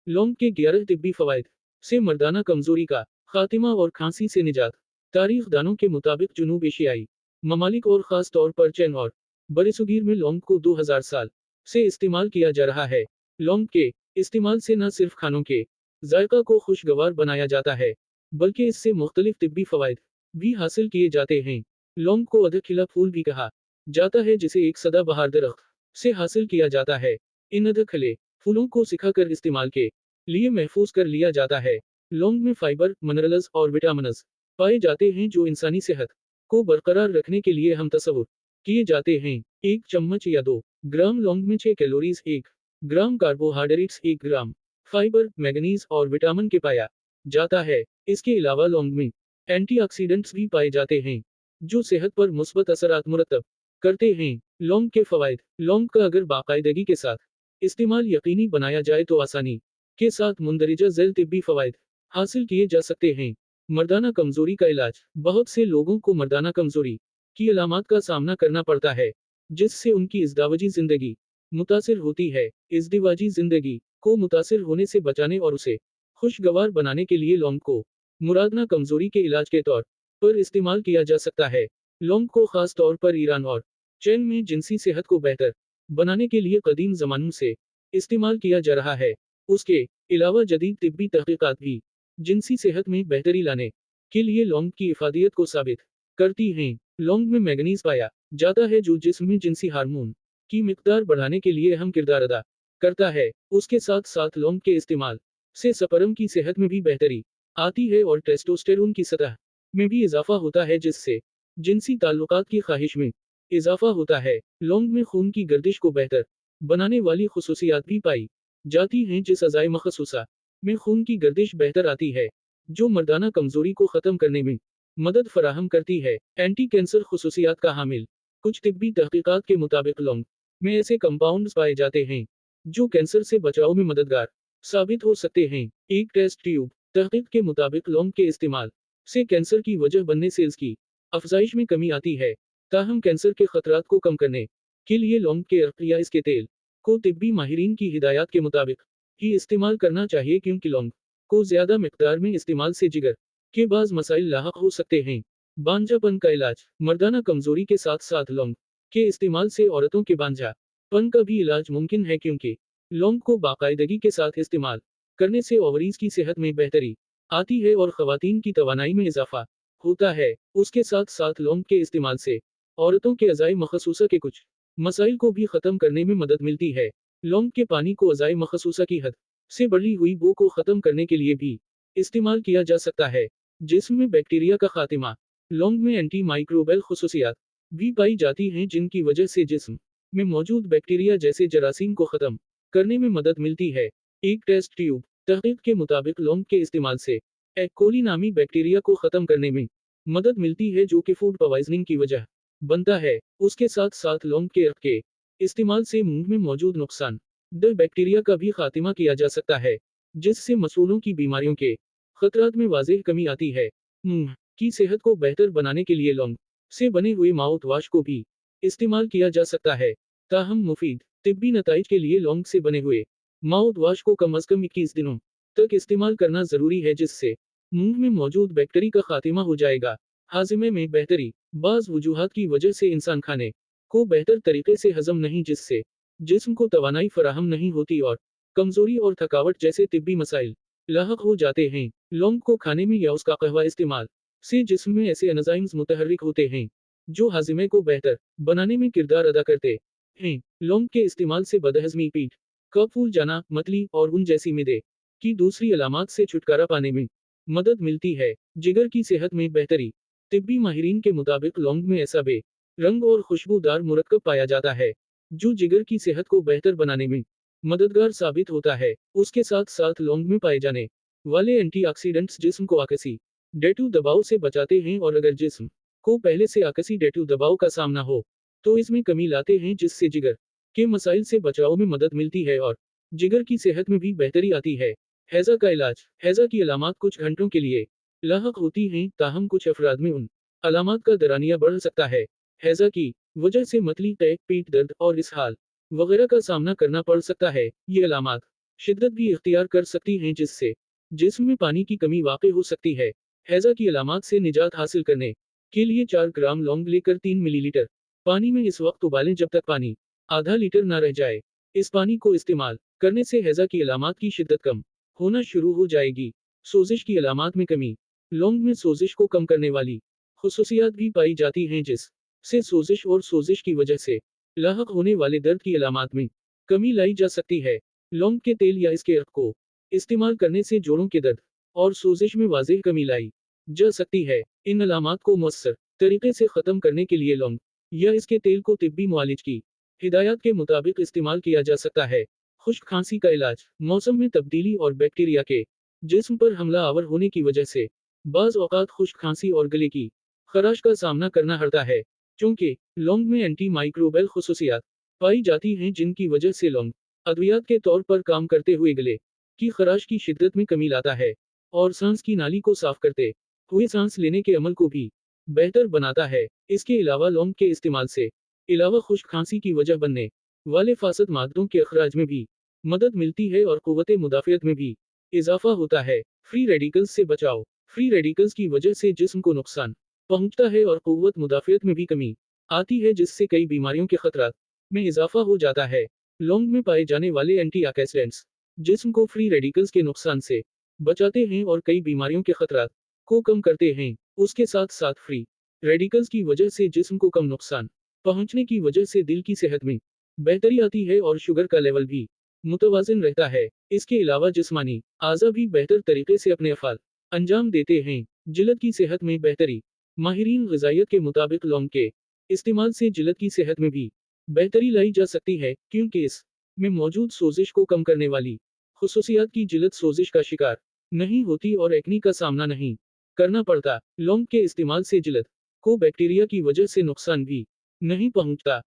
लौंग के 11 तिब्बी फवाइद से मर्दाना कमजोरी का खात्मा और खांसी से निजात। तारीख दानों के मुताबिक जनूब एशियाई ममालिक और ख़ास तौर पर चीन और बरसगीर में लौंग को 2000 साल से इस्तेमाल किया जा रहा है। लौंग के इस्तेमाल से न सिर्फ खानों के जायका को खुशगवार बनाया जाता है, बल्कि इससे मुख्तलिफ तिब्बी फवाइद भी हासिल किए जाते हैं। लौंग को अध खिला फूल भी कहा जाता है, जिसे एक सदाबहार दरख्त से हासिल किया जाता है। इन अध खिले फूलों को सिखाकर इस्तेमाल के लिए महफूज कर लिया जाता है। लौंग में फाइबर, मिनरल्स और विटामिन्स पाए जाते हैं जो इंसानी सेहत को बरकरार रखने के लिए हम तस्वुर किए जाते हैं। 1 चम्मच या 2 ग्राम लौंग में 6 कैलोरीज, 1 ग्राम कार्बोहाइड्रेट्स, 1 ग्राम फाइबर, मैग्नीज और विटामिन के पाया जाता है। इसके अलावा लौंग में एंटीऑक्सीडेंट्स भी पाए जाते हैं जो सेहत पर मुस्बत असरात मुरतब करते हैं। लौंग के फवाइद। लौंग का अगर बाकायदगी के साथ इस्तेमाल यकीनी बनाया जाए तो आसानी के साथ मुंदरिजा झैल तिब्बी फवाइद हासिल किए जा सकते हैं। मर्दाना कमजोरी का इलाज। बहुत से लोगों को मर्दाना कमजोरी की अलामात का सामना करना पड़ता है, जिससे उनकी इज़्दिवाजी जिंदगी मुतासिर होती है। इज़्दिवाजी जिंदगी को मुतासिर होने से बचाने और उसे खुशगवार बनाने के लिए लौंग को मुरादना कमजोरी के इलाज के तौर पर इस्तेमाल किया जा सकता है। लौंग को खास तौर पर ईरान और चीन में जिनसी सेहत को बेहतर बनाने के लिए कदीम ज़मानों से इस्तेमाल किया जा रहा है। उसके अलावा जदीद तिब्बी तहकीकात भी जिनसी सेहत में बेहतरी लाने के लिए लौंग की इफादियत को साबित करती हैं। लौंग में मैग्नीज पाया जाता है जो जिस्म में जिनसी हार्मोन की मिकदार बढ़ाने के लिए अहम किरदार अदा करता है। उसके साथ साथ लौंग के इस्तेमाल से स्पर्म की सेहत में भी बेहतरी आती है और टेस्टोस्टेरोन की सतह में भी इजाफा होता है, जिससे जिनसी ताल्लुकात की ख्वाहिश में इजाफा होता है। लौंग में खून की गर्दिश को बेहतर बनाने वाली खुसूसियात भी पाई जाती हैं, जिस अज़ाए मखसूसा में खून की गर्दिश बेहतर आती है, जो मर्दाना कमजोरी को ख़त्म करने में मदद फराहम करती है। एंटी कैंसर खुसूसियात का हामिल। कुछ तिब्बी तहकीकात के मुताबिक लौंग में ऐसे कंपाउंड्स पाए जाते हैं जो कैंसर से बचाव में मददगार साबित हो सकते हैं। एक टेस्ट ट्यूब तहकीक के मुताबिक लौंग के इस्तेमाल से कैंसर की वजह बनने सेल्स की अफजाइश में कमी आती है। ताहम कैंसर के खतरात को कम करने के लिए लौंग के अर्क या इसके तेल को तिब्बी माहिरीन की हिदायत के मुताबिक ही इस्तेमाल करना चाहिए, क्योंकि लौंग को ज्यादा मिकदार में इस्तेमाल से जिगर के बाज़ मसाइल लाहक हो सकते हैं। बांझापन का इलाज। मर्दाना कमजोरी के साथ साथ लौंग के इस्तेमाल से औरतों के बांझापन का भी इलाज मुमकिन है, क्योंकि लौंग को बाकायदगी के साथ इस्तेमाल करने से ओवरीज की सेहत में बेहतरी आती है और खवातीन की तवानाई में इजाफा होता है। उसके साथ साथ लौंग के इस्तेमाल से औरतों के अज़ाए मखसूसा के कुछ मसाइल को भी ख़त्म करने में मदद मिलती है। लौंग के पानी को अज़ाए मखसूसा की हद से बढ़ी हुई बू को ख़त्म करने के लिए भी इस्तेमाल किया जा सकता है। जिस्म में बैक्टीरिया का खात्मा। लौंग में एंटी माइक्रोबियल खुसूसियात भी पाई जाती हैं, जिनकी वजह से जिस्म में मौजूद बैक्टीरिया जैसे जरासीम को ख़त्म करने में मदद मिलती है। एक टेस्ट ट्यूब तहकीक के मुताबिक लौंग के इस्तेमाल से ए कोली नामी बैक्टीरिया को ख़त्म करने में मदद मिलती है, जो कि फूड पॉइजनिंग की वजह बनता है। उसके साथ साथ लौंग के अर्क के इस्तेमाल से मुंह में मौजूद नुकसान द बैक्टीरिया का भी खात्मा किया जा सकता है, जिससे मसूलों की बीमारियों के खतरात में वाज़ेह कमी आती है। मुंह की सेहत को बेहतर बनाने के लिए लौंग से बने हुए माउथ वाश को भी इस्तेमाल किया जा सकता है। ताहम मुफीद तिब्बी नताइज के लिए लौंग से बने हुए माउथ वाश को कम अज़ कम 21 दिनों तक इस्तेमाल करना ज़रूरी है, जिससे मुंह में मौजूद बैक्टीरिया का खात्मा हो जाएगा। हाजिमे में बेहतरी। बाज़ वजूहात की वजह से इंसान खाने को बेहतर तरीके से हजम नहीं, जिससे जिस्म को तवानाई फराहम नहीं होती और कमजोरी और थकावट जैसे तिब्बी मसाइल लाहक हो जाते हैं। लौंग को खाने में या उसका कहवा इस्तेमाल से जिस्म में ऐसे एंजाइम्स मुतहर्रिक होते हैं जो हाजिमे को बेहतर बनाने में किरदार अदा करते हैं। लौंग के इस्तेमाल से बदहजमी, पीठ का फूल जाना, मतली और उन जैसी मिदे की दूसरी अलामात से छुटकारा पाने में मदद मिलती है। जिगर की सेहत में बेहतरी। तिब्बी माहिरीन के मुताबिक लौंग में ऐसा बे रंग और खुशबूदार मुरक्कब पाया जाता है जो जिगर की सेहत को बेहतर बनाने में मददगार साबित होता है। उसके साथ साथ लौंग में पाए जाने वाले एंटीऑक्सीडेंट्स जिस्म को आकसी डेटू दबाव से बचाते हैं, और अगर जिस्म को पहले से आकसी डेटू दबाव का सामना हो तो इसमें कमी लाते हैं, जिससे जिगर के मसाइल से बचाव में मदद मिलती है और जिगर की सेहत में भी बेहतरी आती है। हैजा का इलाज। हैजा की अलामात कुछ घंटों के लिए लाहक होती हैं, ताहम कुछ अफराद में उन अलामात का दरानिया बढ़ सकता है। हैजा की वजह से मतली, तय, पीठ दर्द और इसहाल वगैरह का सामना करना पड़ सकता है। ये अलामात शिद्दत भी इख्तियार कर सकती हैं जिससे जिस्म में पानी की कमी वाक़ई हो सकती है। हैज़ा की अलामात से निजात हासिल करने के लिए 4 ग्राम लौंग लेकर 3 मिलीलीटर पानी में इस वक्त उबालें जब तक पानी आधा लीटर ना रह जाए। इस पानी को इस्तेमाल करने से हैज़ा की अलामात की शिद्दत कम होना शुरू हो जाएगी। सोजिश की अलामात में कमी। लौंग में सोजिश को कम करने वाली खुसूसियात भी पाई जाती हैं जिससे सोजिश और सोजिश की वजह से लाहक होने वाले दर्द की अलामात में कमी लाई जा सकती है। लौंग के तेल या इसके अर्क को इस्तेमाल करने से जोड़ों के दर्द और सोजिश में वाज़ेह कमी लाई जा सकती है। इन अलामात को मौसर तरीके से ख़त्म करने के लिए लौंग या इसके तेल को तिब्बी मुआलिज की हिदायत के मुताबिक इस्तेमाल किया जा सकता है। खुश्क खांसी का इलाज। मौसम में तब्दीली और बैक्टीरिया के जिस्म पर हमला आवर होने की वजह से बाज़ औक़ात खुश्क खांसी और गले की खराश का सामना करना पड़ता है। चूँकि लौंग में एंटी माइक्रोबियल खुसूसियात पाई जाती हैं जिनकी वजह से लौंग अद्वियात के तौर पर काम करते हुए गले की खराश की शिद्दत में कमी लाता है और सांस की नाली को साफ करते हुए सांस लेने के अमल को भी बेहतर बनाता है। इसके अलावा लौंग के इस्तेमाल से अलावा खुश्क खांसी की वजह बनने वाले फासद मादों के अखराज में भी मदद मिलती है और क़ुव्वत मुदाफ़ियत में भी इजाफा होता है। फ्री रेडिकल्स से बचाव। फ्री रेडिकल्स की वजह से जिस्म को नुकसान पहुंचता है और क़ुव्वत मुदाफ़ियत में भी कमी आती है जिससे कई बीमारियों के खतरात में इजाफा हो जाता है। लौंग में पाए जाने वाले एंटी ऑक्सीडेंट्स जिस्म को फ्री रेडिकल्स के नुकसान से बचाते हैं और कई बीमारियों के खतरात को कम करते हैं। उसके साथ साथ फ्री रेडिकल्स की वजह से जिस्म को कम नुकसान पहुंचने की वजह से दिल की सेहत में बेहतरी आती है और शुगर का लेवल भी मुतवाज़िन रहता है। इसके अलावा जिस्मानी आज़ा भी बेहतर तरीके से अपने अफ़ाल अंजाम देते हैं। जिल्द की सेहत में बेहतरी। माहिरीन ग़िज़ाइयत के मुताबिक लौंग के इस्तेमाल से जिल्द की सेहत में भी बेहतरी लाई जा सकती है क्योंकि इस में मौजूद सोजिश को कम करने वाली खुसूसियात की जिल्द सोजिश का शिकार नहीं होती और एक्नी का सामना नहीं करना पड़ता। लौंग के इस्तेमाल से जिल्द को बैक्टीरिया की वजह से नुकसान भी नहीं पहुंचता।